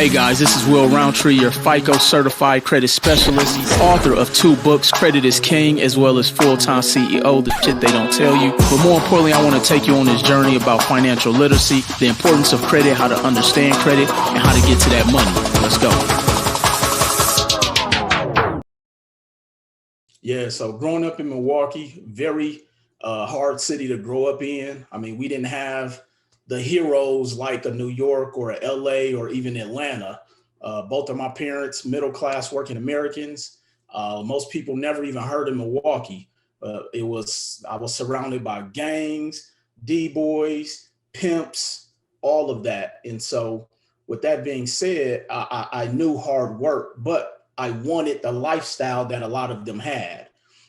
Hey guys, this is Will Roundtree, your FICO certified credit specialist, author of 2 books, Credit is King, as well as Full-Time CEO, the shit they don't tell you. But more importantly, I want to take you on this journey about financial literacy, the importance of credit, how to understand credit, and how to get to that money. Let's go. Yeah, so growing up in Milwaukee, very hard city to grow up in. I mean, we didn't have the heroes like a New York or a LA or even Atlanta. Both of my parents, middle class working Americans. Most people never even heard of Milwaukee. I was surrounded by gangs, D-boys, pimps, all of that. And so with that being said, I knew hard work, but I wanted the lifestyle that a lot of them had.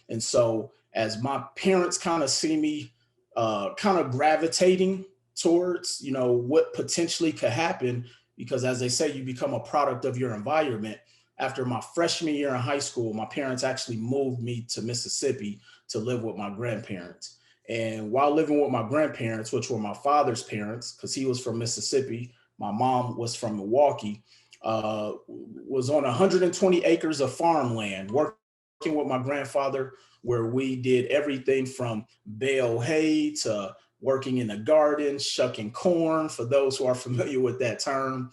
And so as my parents kind of see me kind of gravitating towards, what potentially could happen, because as they say, you become a product of your environment. After my freshman year in high school, my parents actually moved me to Mississippi to live with my grandparents. And while living with my grandparents, which were my father's parents, because he was from Mississippi, my mom was from Milwaukee, was on 120 acres of farmland, working with my grandfather, where we did everything from bale hay to working in the garden, shucking corn, for those who are familiar with that term,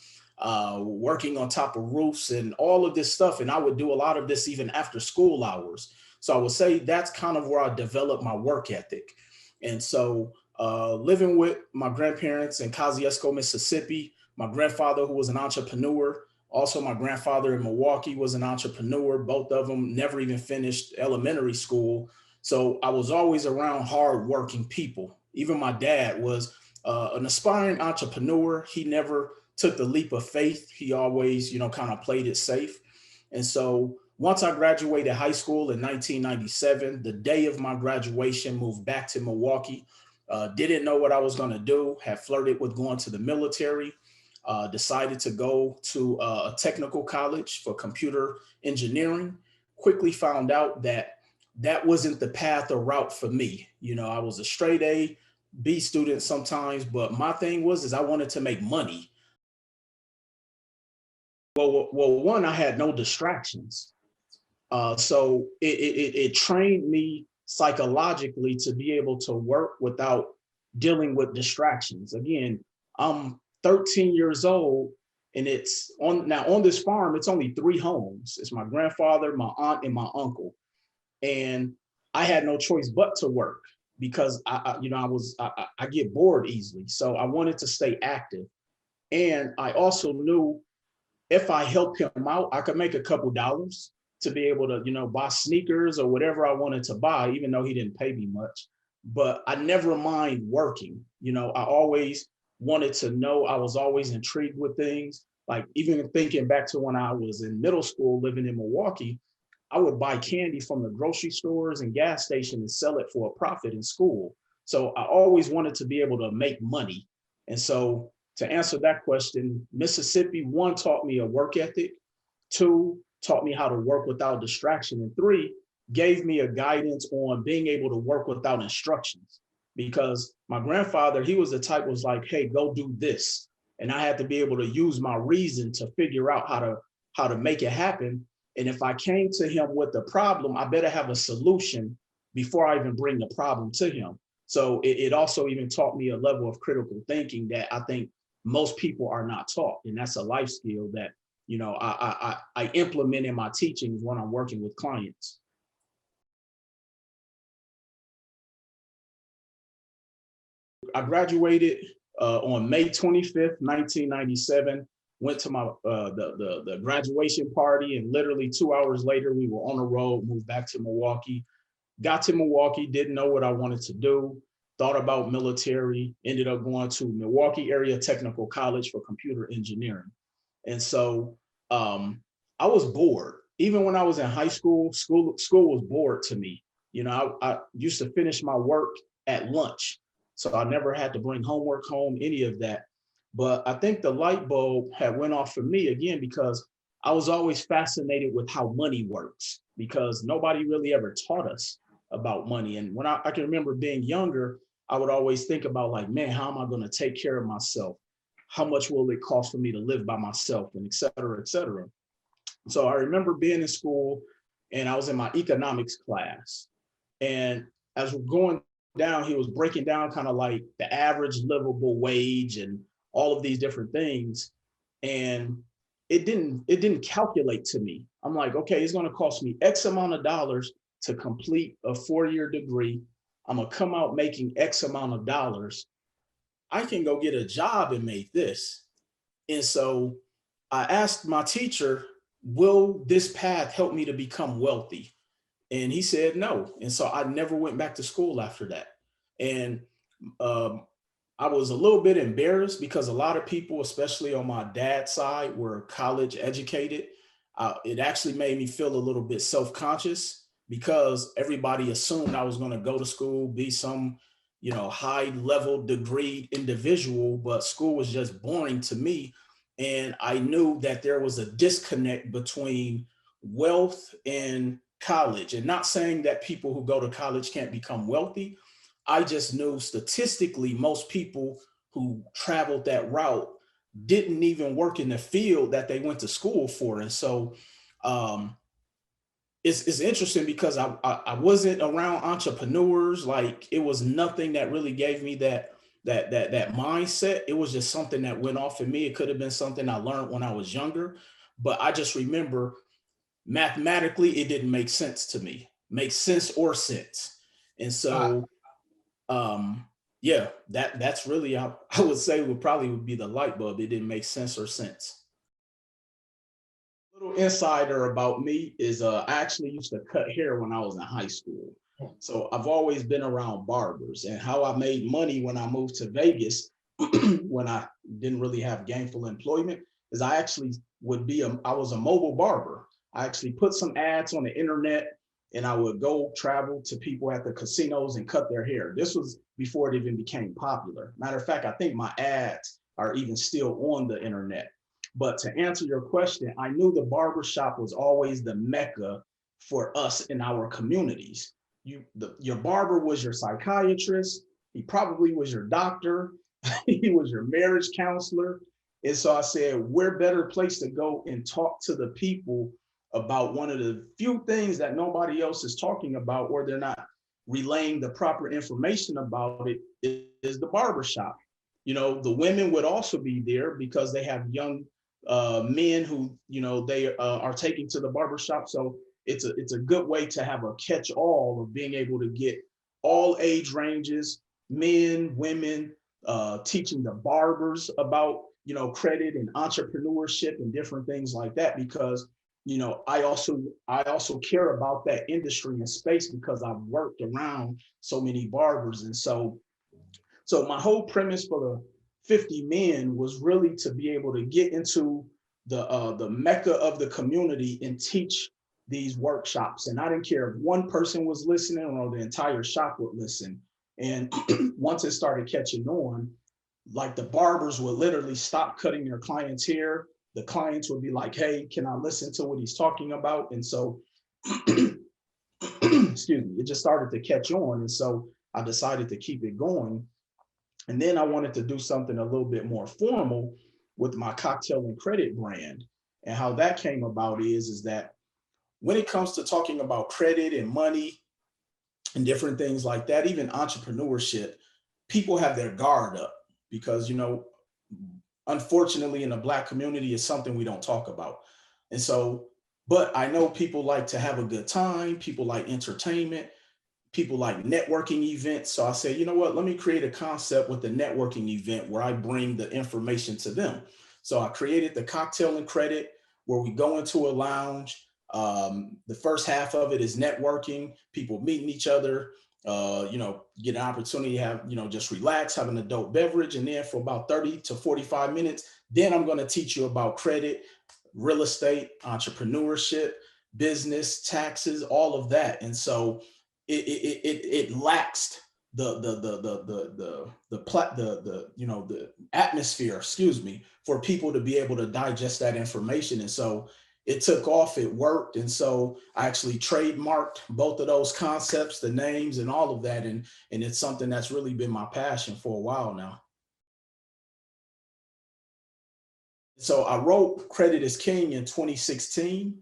working on top of roofs and all of this stuff. And I would do a lot of this even after school hours. So I would say that's kind of where I developed my work ethic. And so living with my grandparents in Kosciuszko, Mississippi, my grandfather, who was an entrepreneur, also my grandfather in Milwaukee was an entrepreneur. Both of them never even finished elementary school. So I was always around hardworking people. Even my dad was an aspiring entrepreneur. He never took the leap of faith. He always, kind of played it safe. And so once I graduated high school in 1997, the day of my graduation, moved back to Milwaukee. Didn't know what I was going to do, had flirted with going to the military, decided to go to a technical college for computer engineering. Quickly found out that that wasn't the path or route for me. I was a straight A, B student sometimes, but my thing is I wanted to make money. Well, one, I had no distractions. So it trained me psychologically to be able to work without dealing with distractions. Again, I'm 13 years old, and it's on this farm, it's only 3 homes. It's my grandfather, my aunt, and my uncle. And I had no choice but to work because I get bored easily. So I wanted to stay active. And I also knew if I helped him out, I could make a couple dollars to be able to, buy sneakers or whatever I wanted to buy, even though he didn't pay me much. But I never mind working. I always wanted to know. I was always intrigued with things. Like even thinking back to when I was in middle school living in Milwaukee, I would buy candy from the grocery stores and gas stations and sell it for a profit in school. So I always wanted to be able to make money. And so to answer that question, Mississippi, 1, taught me a work ethic. 2, taught me how to work without distraction. And 3, gave me a guidance on being able to work without instructions. Because my grandfather, he was the type was like, hey, go do this. And I had to be able to use my reason to figure out how to make it happen. And if I came to him with a problem, I better have a solution before I even bring the problem to him. So it also even taught me a level of critical thinking that I think most people are not taught. And that's a life skill that, I implement in my teachings when I'm working with clients. I graduated on May 25th, 1997. Went to my the graduation party, and literally 2 hours later, we were on the road, moved back to Milwaukee. Got to Milwaukee, didn't know what I wanted to do, thought about military, ended up going to Milwaukee Area Technical College for computer engineering. And so I was bored. Even when I was in high school, school was bored to me. I used to finish my work at lunch. So I never had to bring homework home, any of that. But I think the light bulb had went off for me again, because I was always fascinated with how money works, because nobody really ever taught us about money. And when I can remember being younger, I would always think about like, man, how am I going to take care of myself? how much will it cost for me to live by myself, and et cetera, et cetera. So I remember being in school, and I was in my economics class. And as we're going down, he was breaking down kind of like the average livable wage and all of these different things. And it didn't calculate to me. I'm like, okay, it's going to cost me X amount of dollars to complete a 4-year degree. I'm gonna come out making X amount of dollars. I can go get a job and make this. And so I asked my teacher, will this path help me to become wealthy? And he said no. And so I never went back to school after that. And um, I was a little bit embarrassed because a lot of people, especially on my dad's side, were college educated. It actually made me feel a little bit self-conscious because everybody assumed I was going to go to school, be some, high level degree individual, but school was just boring to me. And I knew that there was a disconnect between wealth and college. And not saying that people who go to college can't become wealthy. I just knew statistically, most people who traveled that route didn't even work in the field that they went to school for. And so um, it's interesting because I wasn't around entrepreneurs. Like it was nothing that really gave me that mindset. It was just something that went off in me. It could have been something I learned when I was younger, but I just remember mathematically it didn't make sense to me, make sense or sense. And Uh, so yeah, that's really I would say would be the light bulb. It didn't make sense or sense. Little insider about me is I actually used to cut hair when I was in high school. So I've always been around barbers, and how I made money when I moved to Vegas when I didn't really have gainful employment is I was a mobile barber. I actually put some ads on the internet, and I would go travel to people at the casinos and cut their hair. This was before it even became popular. Matter of fact, I think my ads are even still on the internet. But to answer your question, I knew the barber shop was always the mecca for us in our communities. Your barber was your psychiatrist. He probably was your doctor. He was your marriage counselor. And so I said, where better place to go and talk to the people about one of the few things that nobody else is talking about, or they're not relaying the proper information about it, is the barber shop. The women would also be there because they have young men who they are taking to the barbershop. So it's a good way to have a catch all of being able to get all age ranges, men, women, teaching the barbers about credit and entrepreneurship and different things like that, because I also care about that industry and space because I've worked around so many barbers. And so my whole premise for the 50 men was really to be able to get into the mecca of the community and teach these workshops. And I didn't care if one person was listening or the entire shop would listen. And once it started catching on, like the barbers would literally stop cutting their clients' hair. The clients would be like, hey, can I listen to what he's talking about? And so, excuse me, it just started to catch on. And so I decided to keep it going. And then I wanted to do something a little bit more formal with my cocktail and credit brand. And how that came about is that when it comes to talking about credit and money and different things like that, even entrepreneurship, people have their guard up because, unfortunately in the Black community, it's something we don't talk about. And so, but I know people like to have a good time, people like entertainment, people like networking events. So I said, you know what, let me create a concept with the networking event where I bring the information to them. So I created the cocktail and credit, where we go into a lounge. The first half of it is networking, people meeting each other, get an opportunity to have, just relax, have an adult beverage. And then for about 30 to 45 minutes, then I'm going to teach you about credit, real estate, entrepreneurship, business, taxes, all of that. And so it lacks the atmosphere, excuse me, for people to be able to digest that information. And so it took off, it worked. And so I actually trademarked both of those concepts, the names and all of that. And it's something that's really been my passion for a while now. So I wrote Credit is King in 2016.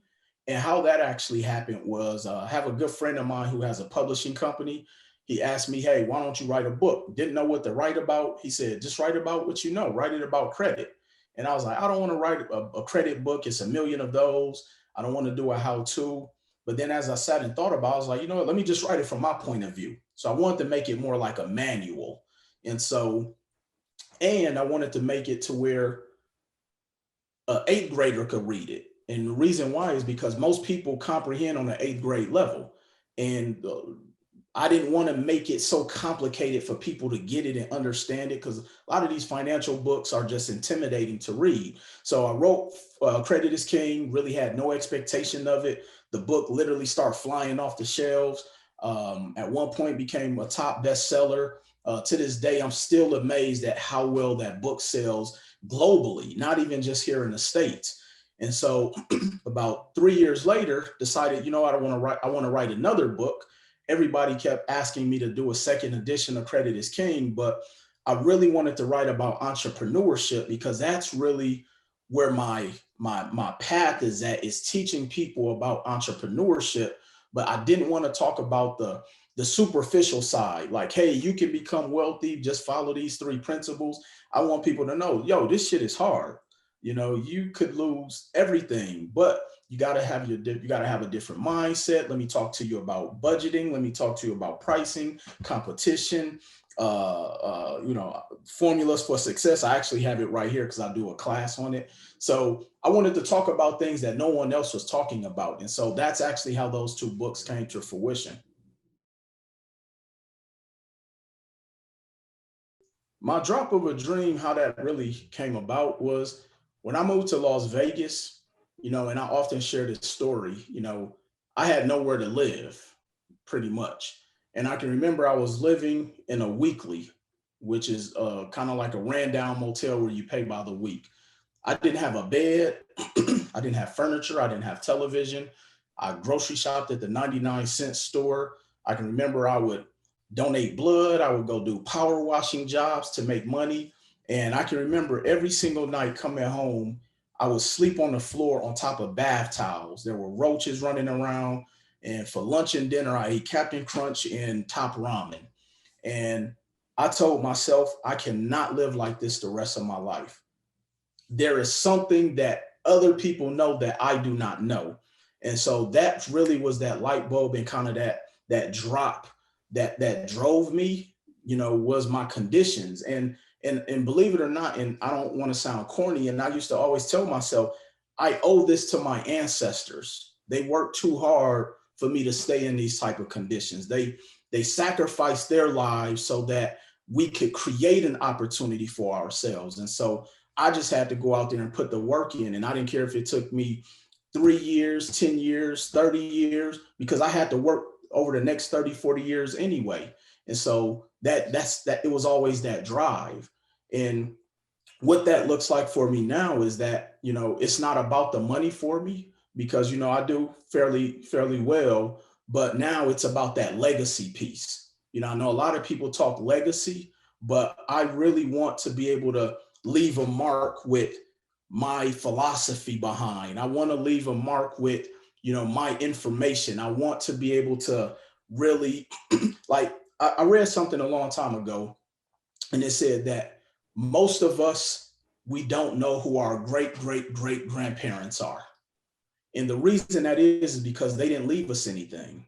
And how that actually happened was I have a good friend of mine who has a publishing company. He asked me, hey, why don't you write a book? Didn't know what to write about. He said, just write about what you know, write it about credit. And I was like, I don't want to write a credit book. It's a million of those. I don't want to do a how to. But then as I sat and thought about it, I was like, you know what, let me just write it from my point of view. So I wanted to make it more like a manual. And so, and I wanted to make it to where an eighth grader could read it. And the reason why is because most people comprehend on the eighth grade level. And I didn't want to make it so complicated for people to get it and understand it, because a lot of these financial books are just intimidating to read. So I wrote Credit is King, really had no expectation of it. The book literally started flying off the shelves. At one point became a top bestseller. To this day, I'm still amazed at how well that book sells globally, not even just here in the States. And so about 3 years later, decided, you know, I want to write another book. Everybody kept asking me to do a second edition of Credit is King, but I really wanted to write about entrepreneurship, because that's really where my path is at, is teaching people about entrepreneurship. But I didn't want to talk about the superficial side, like, hey, you can become wealthy, just follow these three principles. I want people to know, yo, this shit is hard. You know, you could lose everything, but you got to have a different mindset. Let me talk to you about budgeting. Let me talk to you about pricing, competition, formulas for success. I actually have it right here because I do a class on it. So I wanted to talk about things that no one else was talking about. And so that's actually how those two books came to fruition. My drop of a dream, how that really came about was when I moved to Las Vegas, and I often share this story, I had nowhere to live pretty much. And I can remember I was living in a weekly, which is kind of like a ran down motel where you pay by the week. I didn't have a bed. I didn't have furniture. I didn't have television. I grocery shopped at the 99-cent store. I can remember I would donate blood. I would go do power washing jobs to make money. And I can remember every single night coming home, I would sleep on the floor on top of bath towels. There were roaches running around. And for lunch and dinner, I ate Captain Crunch and Top Ramen. And I told myself, I cannot live like this the rest of my life. There is something that other people know that I do not know. And so that really was that light bulb, and kind of that drop that drove me, was my conditions. And believe it or not, and I don't want to sound corny, and I used to always tell myself, I owe this to my ancestors. They worked too hard for me to stay in these type of conditions. They sacrificed their lives so that we could create an opportunity for ourselves. And so I just had to go out there and put the work in. And I didn't care if it took me 3 years, 10 years, 30 years, because I had to work over the next 30, 40 years anyway. And so that's it was always that drive. And what that looks like for me now is that, it's not about the money for me, because, I do fairly well, but now it's about that legacy piece. I know a lot of people talk legacy, but I really want to be able to leave a mark with my philosophy behind. I want to leave a mark with, my information. I want to be able to really like, I read something a long time ago, and it said that most of us, we don't know who our great great great grandparents are. And the reason that is because they didn't leave us anything.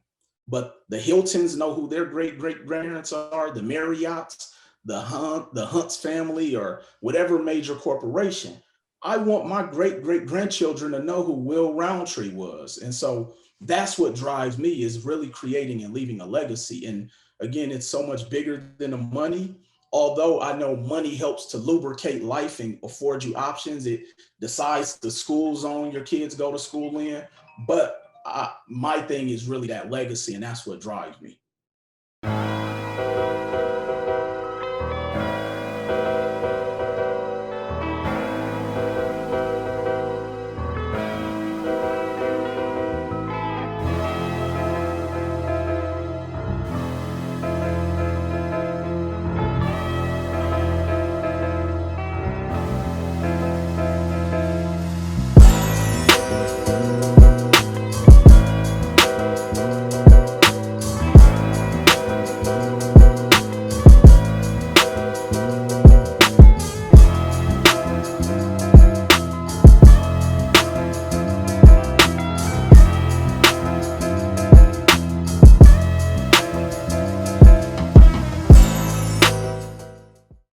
But the Hiltons know who their great great grandparents are, the Marriotts, the Hunts family, or whatever major corporation. I want my great great grandchildren to know who Will Roundtree was. And so that's what drives me, is really creating and leaving a legacy. And again, it's so much bigger than the money. Although I know money helps to lubricate life and afford you options, it decides the school zone your kids go to school in. But my thing is really that legacy, and that's what drives me.